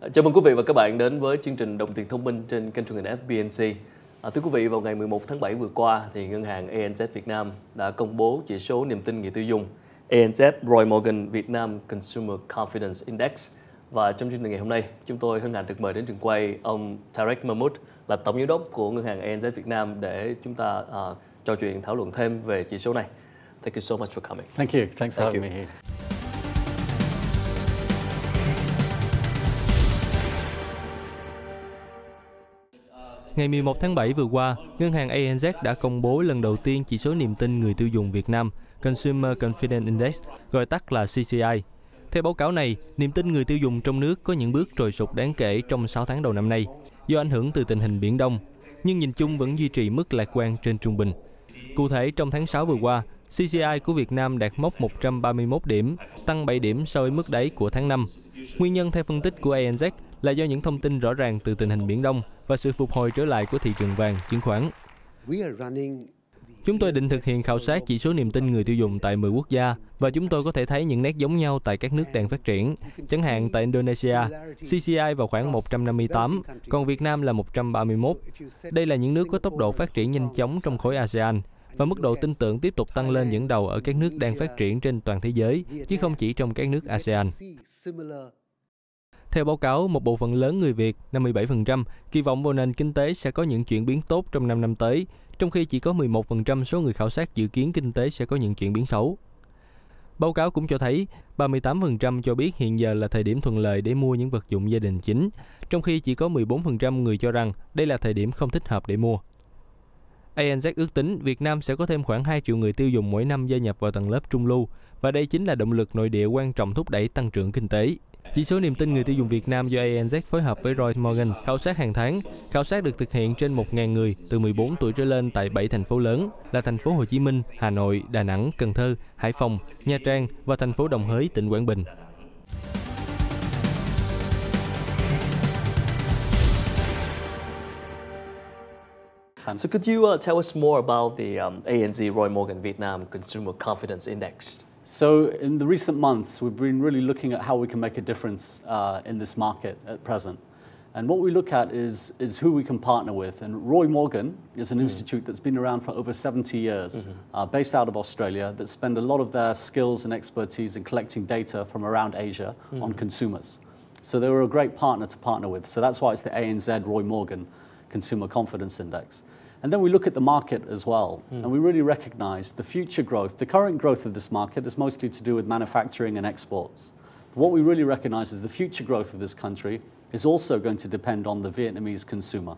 Chào mừng quý vị và các bạn đến với chương trình Đồng tiền thông minh trên kênh truyền hình FBNC. Thưa quý vị, vào ngày 11 tháng 7 vừa qua, thì ngân hàng ANZ Việt Nam đã công bố chỉ số niềm tin người tiêu dùng ANZ Roy Morgan Việt Nam Consumer Confidence Index. Và trong chương trình ngày hôm nay, chúng tôi hân hạnh được mời đến trường quay ông Tareq Muhmood, là tổng giám đốc của ngân hàng ANZ Việt Nam, để chúng ta trò chuyện thảo luận thêm về chỉ số này. Thank you so much for coming. Thank you. Thanks for having me here. Ngày 11 tháng 7 vừa qua, ngân hàng ANZ đã công bố lần đầu tiên chỉ số niềm tin người tiêu dùng Việt Nam Consumer Confidence Index, gọi tắt là CCI. Theo báo cáo này, niềm tin người tiêu dùng trong nước có những bước trồi sụt đáng kể trong 6 tháng đầu năm nay do ảnh hưởng từ tình hình Biển Đông, nhưng nhìn chung vẫn duy trì mức lạc quan trên trung bình. Cụ thể, trong tháng 6 vừa qua, CCI của Việt Nam đạt mốc 131 điểm, tăng 7 điểm so với mức đáy của tháng 5. Nguyên nhân theo phân tích của ANZ là do những thông tin rõ ràng từ tình hình Biển Đông và sự phục hồi trở lại của thị trường vàng, chứng khoán. Chúng tôi định thực hiện khảo sát chỉ số niềm tin người tiêu dùng tại 10 quốc gia và chúng tôi có thể thấy những nét giống nhau tại các nước đang phát triển. Chẳng hạn tại Indonesia, CCI vào khoảng 158, còn Việt Nam là 131. Đây là những nước có tốc độ phát triển nhanh chóng trong khối ASEAN và mức độ tin tưởng tiếp tục tăng lên dẫn đầu ở các nước đang phát triển trên toàn thế giới, chứ không chỉ trong các nước ASEAN. Theo báo cáo, một bộ phận lớn người Việt, 57%, kỳ vọng vào nền kinh tế sẽ có những chuyển biến tốt trong 5 năm tới, trong khi chỉ có 11% số người khảo sát dự kiến kinh tế sẽ có những chuyển biến xấu. Báo cáo cũng cho thấy 38% cho biết hiện giờ là thời điểm thuận lợi để mua những vật dụng gia đình chính, trong khi chỉ có 14% người cho rằng đây là thời điểm không thích hợp để mua. ANZ ước tính Việt Nam sẽ có thêm khoảng 2 triệu người tiêu dùng mỗi năm gia nhập vào tầng lớp trung lưu, và đây chính là động lực nội địa quan trọng thúc đẩy tăng trưởng kinh tế. Chỉ số niềm tin người tiêu dùng Việt Nam do ANZ phối hợp với Roy Morgan khảo sát hàng tháng. Khảo sát được thực hiện trên 1.000 người từ 14 tuổi trở lên tại 7 thành phố lớn là thành phố Hồ Chí Minh, Hà Nội, Đà Nẵng, Cần Thơ, Hải Phòng, Nha Trang và thành phố Đồng Hới, tỉnh Quảng Bình. So could you tell us more about the ANZ Roy Morgan Việt Nam Consumer Confidence Index? So in the recent months, we've been really looking at how we can make a difference in this market at present. And what we look at is who we can partner with. And Roy Morgan is an institute that's been around for over 70 years, based out of Australia, that spend a lot of their skills and expertise in collecting data from around Asia on consumers. So they were a great partner to partner with. So that's why it's the ANZ Roy Morgan Consumer Confidence Index. And then we look at the market as well, and we really recognize the future growth. The current growth of this market is mostly to do with manufacturing and exports. But what we really recognize is the future growth of this country is also going to depend on the Vietnamese consumer.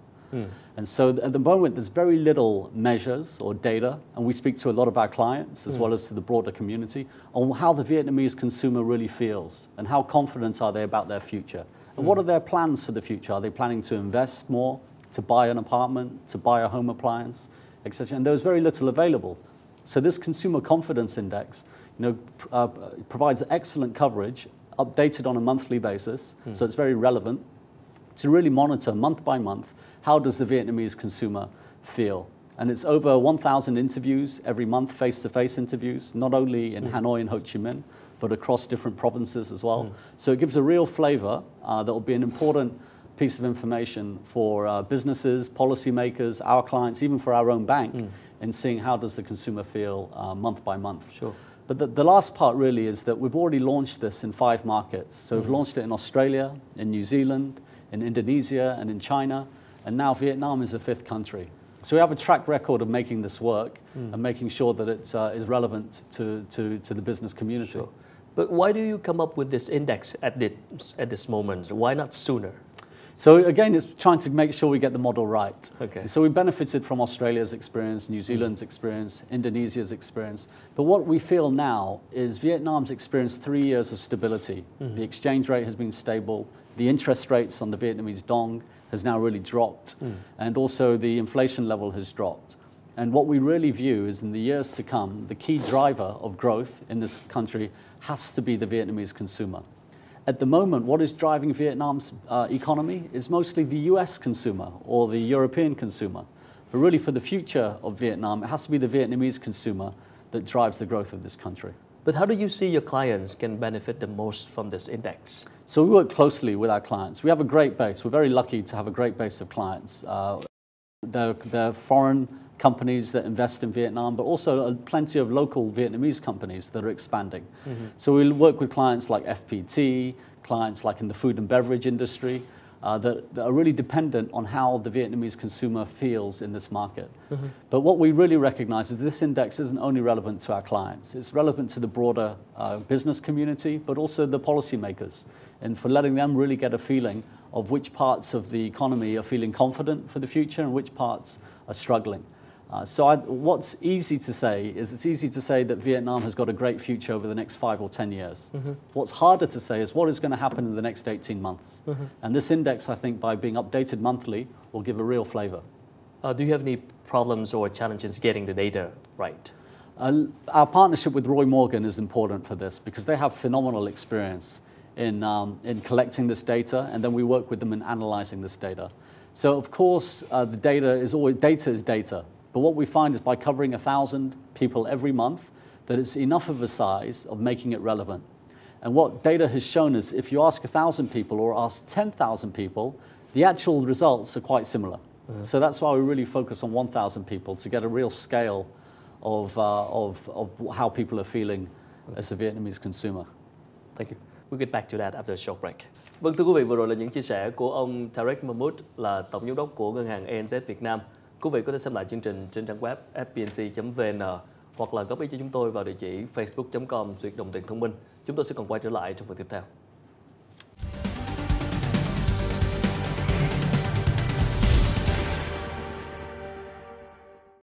And so at the moment, there's very little measures or data, and we speak to a lot of our clients as well as to the broader community on how the Vietnamese consumer really feels and how confident are they about their future. And what are their plans for the future? Are they planning to invest more, to buy an apartment, to buy a home appliance, etc. And there was very little available. So this consumer confidence index, provides excellent coverage, updated on a monthly basis. So it's very relevant to really monitor month by month, how does the Vietnamese consumer feel? And it's over 1,000 interviews every month, face-to-face interviews, not only in Hanoi and Ho Chi Minh, but across different provinces as well. So it gives a real flavor that will be an important piece of information for businesses, policymakers, our clients, even for our own bank, in seeing how does the consumer feel month by month. Sure. But the last part really is that we've already launched this in 5 markets. So we've launched it in Australia, in New Zealand, in Indonesia, and in China, and now Vietnam is the 5th country. So we have a track record of making this work and making sure that it is relevant to the business community. Sure. But why do you come up with this index at this moment? Why not sooner? So again, it's trying to make sure we get the model right. Okay. So we benefited from Australia's experience, New Zealand's experience, Indonesia's experience. But what we feel now is Vietnam's experienced 3 years of stability. The exchange rate has been stable. The interest rates on the Vietnamese dong has now really dropped. And also the inflation level has dropped. And what we really view is in the years to come, the key driver of growth in this country has to be the Vietnamese consumer. At the moment, what is driving Vietnam's economy is mostly the US consumer or the European consumer. But really for the future of Vietnam, it has to be the Vietnamese consumer that drives the growth of this country. But how do you see your clients can benefit the most from this index? So we work closely with our clients. We have a great base. We're very lucky to have a great base of clients. They're foreign companies that invest in Vietnam, but also plenty of local Vietnamese companies that are expanding. So we work with clients like FPT, clients like in the food and beverage industry, that are really dependent on how the Vietnamese consumer feels in this market. But what we really recognize is this index isn't only relevant to our clients, it's relevant to the broader business community, but also the policymakers, and for letting them really get a feeling of which parts of the economy are feeling confident for the future and which parts are struggling. What's easy to say is it's easy to say that Vietnam has got a great future over the next 5 or 10 years. What's harder to say is what is going to happen in the next 18 months. And this index, I think, by being updated monthly, will give a real flavor. Do you have any problems or challenges getting the data right? Our partnership with Roy Morgan is important for this because they have phenomenal experience in collecting this data, and then we work with them in analyzing this data. So of course, the data is data. But what we find is by covering 1,000 people every month, that it's enough of a size of making it relevant. And what data has shown is if you ask 1,000 people or ask 10,000 people, the actual results are quite similar. So that's why we really focus on 1,000 people to get a real scale of how people are feeling as a Vietnamese consumer. Thank you. We'll get back to that after a short break. Vâng, thưa quý vị, vừa rồi là những chia sẻ của ông Tareq Muhmood, là tổng giám đốc của Ngân hàng ANZ Việt Nam. Quý vị có thể xem lại chương trình trên trang web fbnc.vn hoặc là góp ý cho chúng tôi vào địa chỉ facebook.com/đồng tiền thông minh. Chúng tôi sẽ còn quay trở lại trong phần tiếp theo.